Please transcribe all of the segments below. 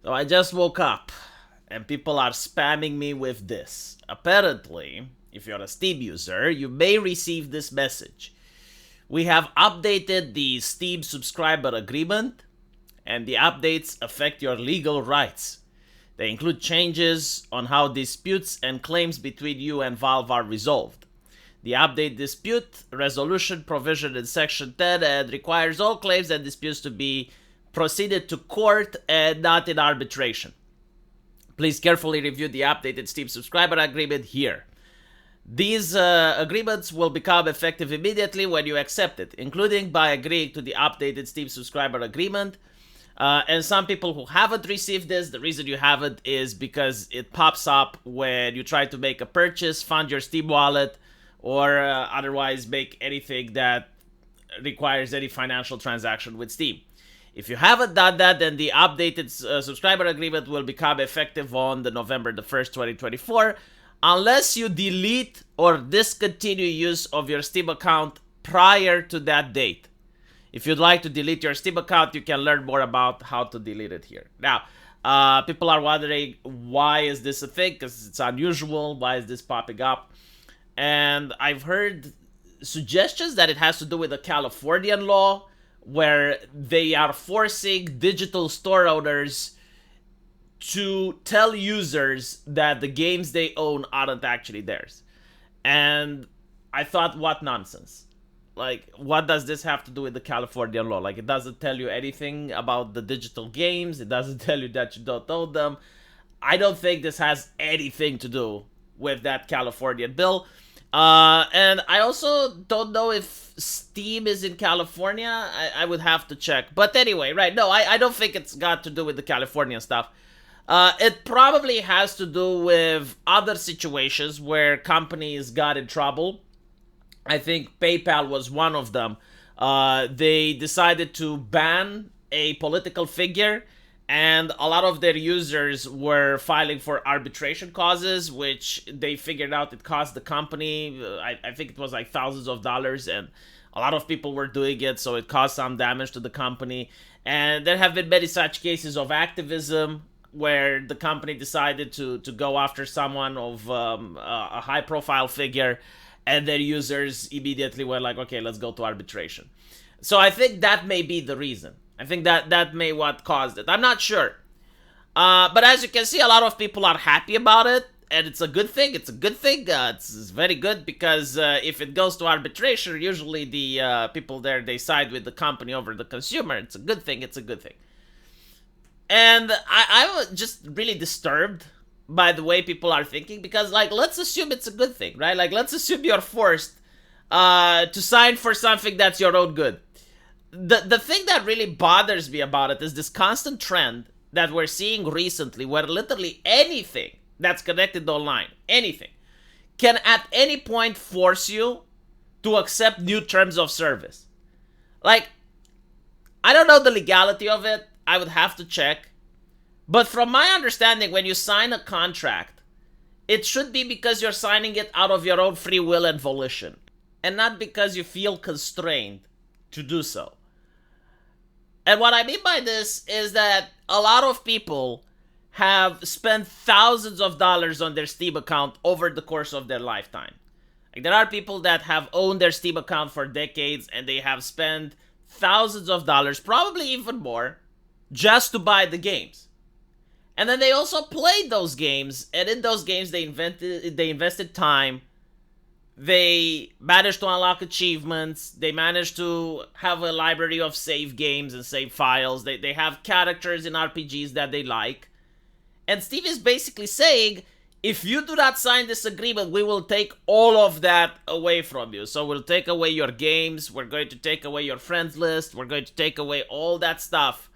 So I just woke up and people are spamming me with this. Apparently, if you're a Steam user, you may receive this message. We have updated the Steam subscriber agreement, and the updates affect your legal rights. They include changes on how disputes and claims between you and Valve are resolved. The update dispute resolution provision in Section 10 and requires all claims and disputes to be proceeded to court and not in arbitration. Please carefully review the updated Steam subscriber agreement here. These agreements will become effective immediately when you accept it, including by agreeing to the updated Steam subscriber agreement. And some people who haven't received this, the reason you haven't is because it pops up when you try to make a purchase, fund your Steam wallet, or otherwise make anything that requires any financial transaction with Steam. If you haven't done that, then the updated subscriber agreement will become effective on the November the 1st, 2024, unless you delete or discontinue use of your Steam account prior to that date. If you'd like to delete your Steam account, you can learn more about how to delete it here. Now, people are wondering, why is this a thing? Because it's unusual. Why is this popping up? And I've heard suggestions that it has to do with the Californian law, where they are forcing digital store owners to tell users that the games they own aren't actually theirs. And I thought, what nonsense. Like, what does this have to do with the California law? Like, it doesn't tell you anything about the digital games. It doesn't tell you that you don't own them. I don't think this has anything to do with that Californian bill. And I also don't know if Steam is in California. I would have to check. But anyway, right. No, I don't think it's got to do with the California stuff. It probably has to do with other situations where companies got in trouble. I think PayPal was one of them. They decided to ban a political figure, and a lot of their users were filing for arbitration causes, which they figured out it cost the company, I think it was like thousands of dollars, and a lot of people were doing it, so it caused some damage to the company. And there have been many such cases of activism where the company decided to go after someone of a high profile figure, and their users immediately were like, okay, let's go to arbitration. So I think that may be the reason. I think that may what caused it. I'm not sure. But as you can see, a lot of people are happy about it, and it's a good thing. It's a good thing. It's very good because if it goes to arbitration, usually the people there, they side with the company over the consumer. It's a good thing. It's a good thing. And I was just really disturbed by the way people are thinking, because, like, let's assume it's a good thing, right? Like, let's assume you're forced to sign for something that's your own good. The thing that really bothers me about it is this constant trend that we're seeing recently, where literally anything that's connected online, anything, can at any point force you to accept new terms of service. Like, I don't know the legality of it. I would have to check. But from my understanding, when you sign a contract, it should be because you're signing it out of your own free will and volition, and not because you feel constrained to do so. And what I mean by this is that a lot of people have spent thousands of dollars on their Steam account over the course of their lifetime. Like, there are people that have owned their Steam account for decades, and they have spent thousands of dollars, probably even more, just to buy the games. And then they also played those games, and in those games they invested time. They managed to unlock achievements. They managed to have a library of save games and save files. They have characters in RPGs that they like. And Steve is basically saying, if you do not sign this agreement, we will take all of that away from you. So we'll take away your games. We're going to take away your friends list. We're going to take away all that stuff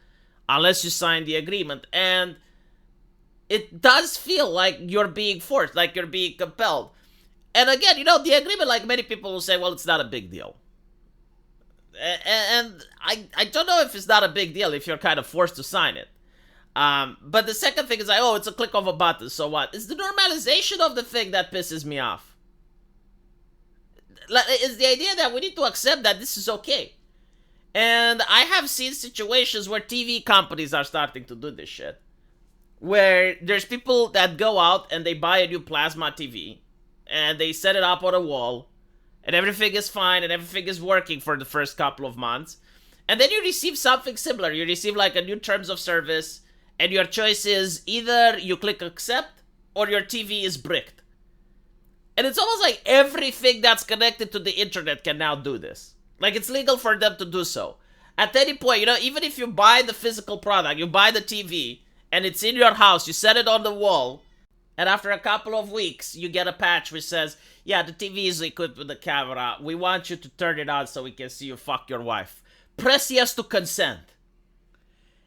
unless you sign the agreement. And it does feel like you're being forced, like you're being compelled. And again, the agreement, like many people will say, well, it's not a big deal. And I don't know if it's not a big deal if you're kind of forced to sign it. But the second thing is like, oh, it's a click of a button, so what? It's the normalization of the thing that pisses me off. It's the idea that we need to accept that this is okay. And I have seen situations where TV companies are starting to do this shit. where there's people that go out and they buy a new plasma TV and they set it up on a wall and everything is fine and everything is working for the first couple of months. And then you receive something similar. You receive like a new terms of service and your choice is either you click accept or your TV is bricked. And it's almost like everything that's connected to the internet can now do this. Like it's legal for them to do so. At any point, you know, even if you buy the physical product, you buy the TV, and it's in your house, you set it on the wall, and after a couple of weeks, you get a patch which says, yeah, the TV is equipped with a camera. We want you to turn it on so we can see you fuck your wife. Press yes to consent.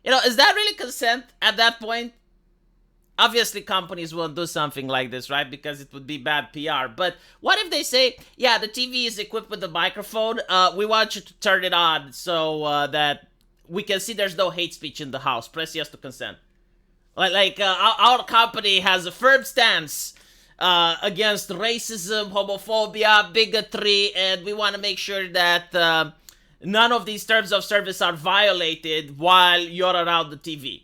You know, is that really consent at that point? Obviously, companies won't do something like this, right? Because it would be bad PR. But what if they say, yeah, the TV is equipped with a microphone. We want you to turn it on so that we can see there's no hate speech in the house. Press yes to consent. Our company has a firm stance against racism, homophobia, bigotry, and we want to make sure that none of these terms of service are violated while you're around the TV.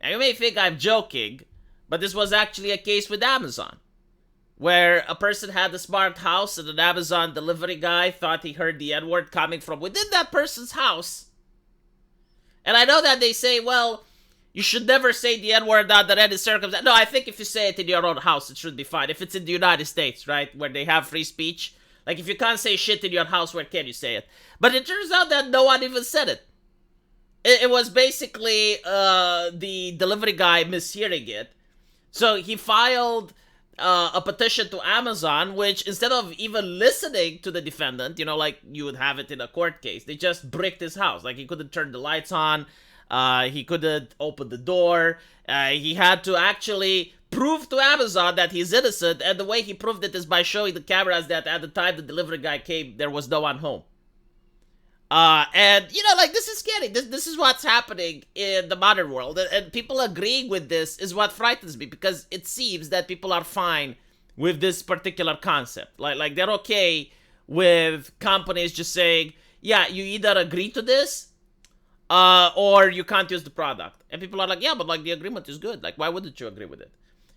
Now, you may think I'm joking, but this was actually a case with Amazon, where a person had a smart house and an Amazon delivery guy thought he heard the N-word coming from within that person's house. And I know that they say, well, you should never say the N-word under any circumstance. No, I think if you say it in your own house, it should be fine. If it's in the United States, right, where they have free speech. Like, if you can't say shit in your house, where can you say it? But it turns out that no one even said it. It was basically the delivery guy mishearing it. So he filed a petition to Amazon, which instead of even listening to the defendant, you know, like you would have it in a court case, they just bricked his house. Like he couldn't turn the lights on. He couldn't open the door. He had to actually prove to Amazon that he's innocent. And the way he proved it is by showing the cameras that at the time the delivery guy came, there was no one home. And, you know, like, this is scary. This is what's happening in the modern world. And people agreeing with this is what frightens me, because it seems that people are fine with this particular concept. Like they're okay with companies just saying, yeah, you either agree to this, or you can't use the product. And people are like, yeah, but, like, the agreement is good. Like, why wouldn't you agree with it?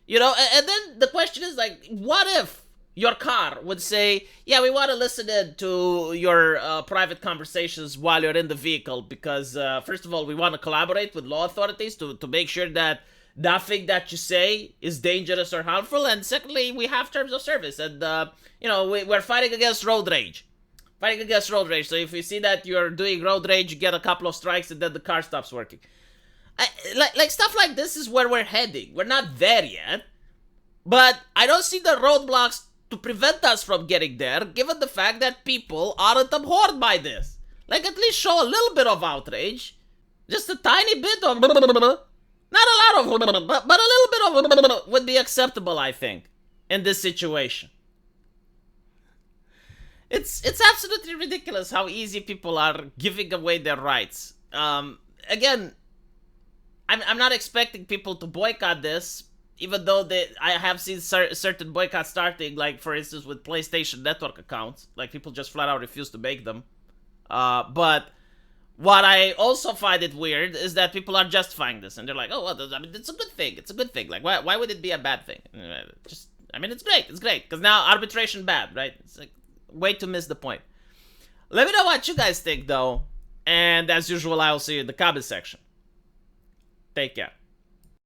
You know, and then the question is, like, what if your car would say, yeah, we want to listen in to your private conversations while you're in the vehicle because, first of all, we want to collaborate with law authorities to make sure that nothing that you say is dangerous or harmful. And secondly, we have terms of service. And, you know, we're fighting against road rage. Fighting against road rage. So if you see that you're doing road rage, you get a couple of strikes and then the car stops working. Like stuff like this is where we're heading. We're not there yet. But I don't see the roadblocks to prevent us from getting there, given the fact that people aren't abhorred by this. Like, at least show a little bit of outrage. Just a tiny bit of... Not a lot of... But a little bit of... would be acceptable, I think, in this situation. It's absolutely ridiculous how easy people are giving away their rights. Again, I'm not expecting people to boycott this, even though I have seen certain boycotts starting, like, for instance, with PlayStation Network accounts. Like, people just flat out refuse to make them. But what I also find it weird is that people are justifying this. And they're like, oh, well, I mean, it's a good thing. It's a good thing. Like, why would it be a bad thing? I mean, it's great. It's great. Because now arbitration bad, right? It's like, way to miss the point. Let me know what you guys think, though. And as usual, I'll see you in the comment section. Take care.